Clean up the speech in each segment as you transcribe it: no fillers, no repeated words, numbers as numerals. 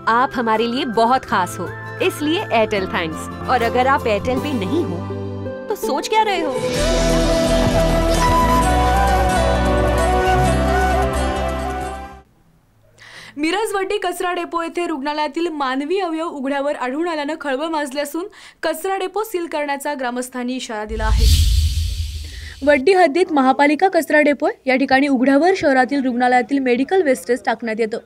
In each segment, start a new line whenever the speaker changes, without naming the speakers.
आप हमारे लिए बहुत खास हो, इसलिए एयरटेल थैंक्स। और अगर आप एयरटेल पे नहीं हो तो सोच क्या रहे हो?
मिरज वड्डी कचरा डेपो येथे रुग्णालयातील मानवी अवयव उघड्यावर आढळून आल्यानं खळबळ माजली असून कचरा डेपो सील करण्याचा ग्रामस्थांनी इशारा दिला आहे। वड्डी हद्दीत महापालिका कचरा डेपो या ठिकाणी उघड्यावर शहरातील रुग्णालयातील मेडिकल वेस्टेज टाकण्यात येतं।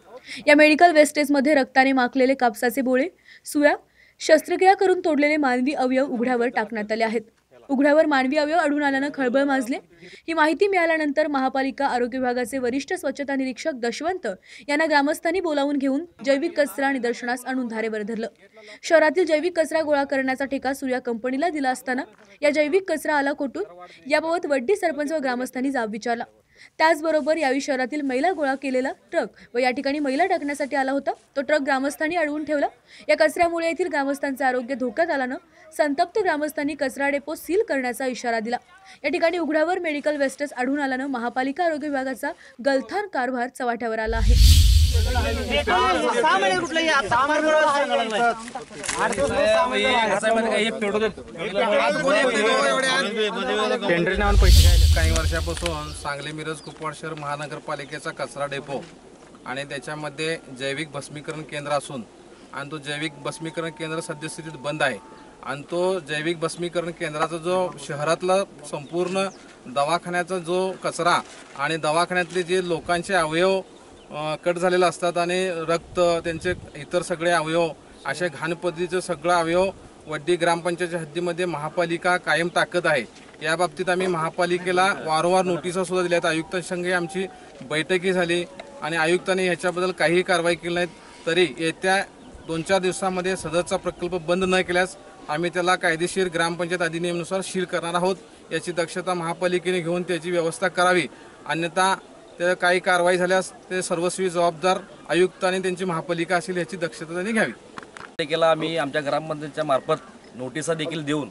या मेडिकल वेस्टेजमध्ये रक्ताने माखलेले कापसाचे बोळे, सुया, शस्त्रक्रिया करून तोडलेले मानवी अवयव उघड्यावर टाकण्यात आले आहेत। उघड्यावर मानवी अवयव आढळून आल्यानं खळबळ माजले। ही माहिती मिळाल्यानंतर महापालिका आरोग्य विभागाचे वरिष्ठ स्वच्छता निरीक्षक दशवंत यांना ग्रामस्थांनी बोलावून घेऊन जैविक कचरा निदर्शनास आणून धारेवर धरलं। शहरातील जैविक कचरा गोळा करण्याचा ठेका सूर्या कंपनीला दिला असताना या जैविक कचरा आला कोठून याबाबत वड्डी सरपंच व ग्रामस्थांनी जाब विचारला। त्याचबरोबर यावेळी शहरातील मैला गोळा केलेला ट्रक व या ठिकाणी मैला टाकण्यासाठी आला होता तो ट्रक ग्रामस्थांनी अडवून ठेवला। या कचऱ्यामुळे येथील ग्रामस्थांचे आरोग्य धोक्यात आल्यानं संतप्त ग्रामस्थांनी कचरा डेपो सील करण्याचा इशारा दिला। या ठिकाणी उघड्यावर मेडिकल वेस्टेज आढळून आल्यानं महापालिका आरोग्य विभागाचा गलथान कारभार चव्हाट्यावर आला आहे।
काही वर्षापासून सांगली मिरज कुपवाड शहर महानगरपालिकेचा कचरा डेपो आणि त्याच्यामध्ये जैविक भस्मीकरण केंद्र असून आणि तो जैविक भस्मीकरण केंद्र सद्यस्थितीत बंद आहे आणि तो जैविक भस्मीकरण केंद्राचा जो शहरातला संपूर्ण दवाखान्याचा जो कचरा आणि दवाखान्यातले जे लोकांचे अवयव कट झालेले असतात आणि रक्त त्यांचे इतर सगळे अवयव अशा घाण पद्धतीचे सगळं अवयव वड्डी ग्रामपंचायतच्या हद्दीमध्ये महापालिका कायम टाकत आहे। या बाबतीत आम्ही महापालिकेला वारंवार नोटिसा सुद्धा दिल्यात। आयुक्तांसंगे आमची बैठकी झाली आणि आयुक्तांनी ह्याच्याबद्दल काहीही कारवाई केली नाही। तरी येत्या 2-4 दिवसांमध्ये सदरचा प्रकल्प बंद न केल्यास आम्ही त्याला कायदेशीर ग्रामपंचायत अधिनियमानुसार सील करणार आहोत। याची दक्षता महापालिकेने घेऊन त्याची व्यवस्था करावी, अन्यथा त्या काही कारवाई झाल्यास ते सर्वस्वी जबाबदार आयुक्त आणि त्यांची महापालिका असेल याची दक्षता त्यांनी घ्यावी।
केला आम्ही आमच्या ग्रामपंचायतच्या मार्फत नोटिसा देखील देऊन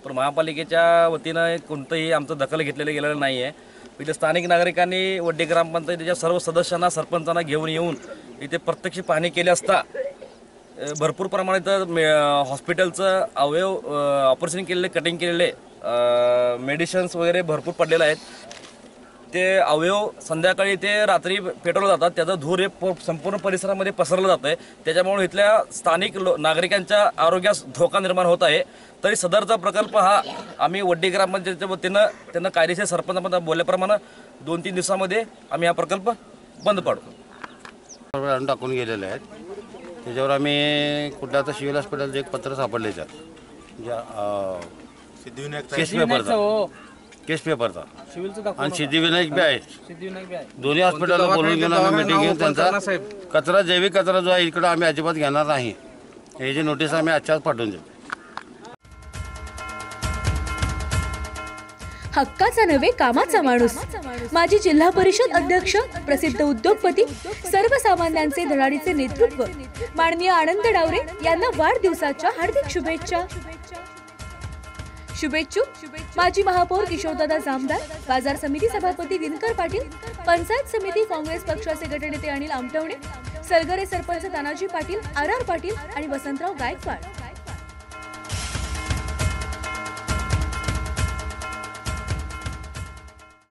पण महापालिकेच्या वतीनं कोणतंही आमचं दखल घेतलेलं गेलेलं नाही आहे। इथे स्थानिक नागरिकांनी वड्डी ग्रामपंचायतीच्या सर्व सदस्यांना सरपंचांना घेऊन येऊन इथे प्रत्यक्ष पाहणी केली असता भरपूर प्रमाणात हॉस्पिटलचं अवयव ऑपरेशन केलेले, कटिंग केलेले मेडिसिन्स वगैरे भरपूर पडलेले आहेत। ते अवयव संध्याकाळी ते रात्री पेटवले जातात, त्याचा धूर हे संपूर्ण परिसरामध्ये पसरलं जातं आहे। त्याच्यामुळे इथल्या स्थानिक नागरिकांच्या आरोग्यास धोका निर्माण होत आहे। तरी सदरचा प्रकल्प हा आम्ही वड्डी ग्रामपंचायतीच्या वतीनं त्यांना कायदेशीर सरपंचामध्ये बोलल्याप्रमाणे 2-3 दिवसामध्ये आम्ही हा प्रकल्प बंद पाडतो।
टाकून गेलेले आहेत त्याच्यावर आम्ही कुठल्याचं सिव्हिल हॉस्पिटलचं एक पत्र सापडले केस पेपरचा आणि सिद्धिविनायक बी आहे। दोन्ही हॉस्पिटलला बोलून घेऊन आम्ही मीटिंग घेऊन त्यांचा कचरा जैविक कचरा जो आहे इकडे आम्ही अजिबात घेणार नाही याची नोटीस आम्ही आजच्याच पाठवून देऊ।
हक्काचा नव्हे कामाचा माणूस, माजी जिल्हा परिषद अध्यक्ष, प्रसिद्ध उद्योगपती, सर्वसामान्यांचे धडाडीचे नेतृत्व माननीय आनंद डावरे यांना वाढदिवसाच्या हार्दिक शुभेच्छा। शुभेच्छुक माजी महापौर किशोरदादा जामदार, बाजार समिती सभापती दिनकर पाटील, पंचायत समिती काँग्रेस पक्षाचे गटनेते अनिल आमटवणे, सलगरे सरपंच तानाजी पाटील, आर पाटील आणि वसंतराव गायकवाड।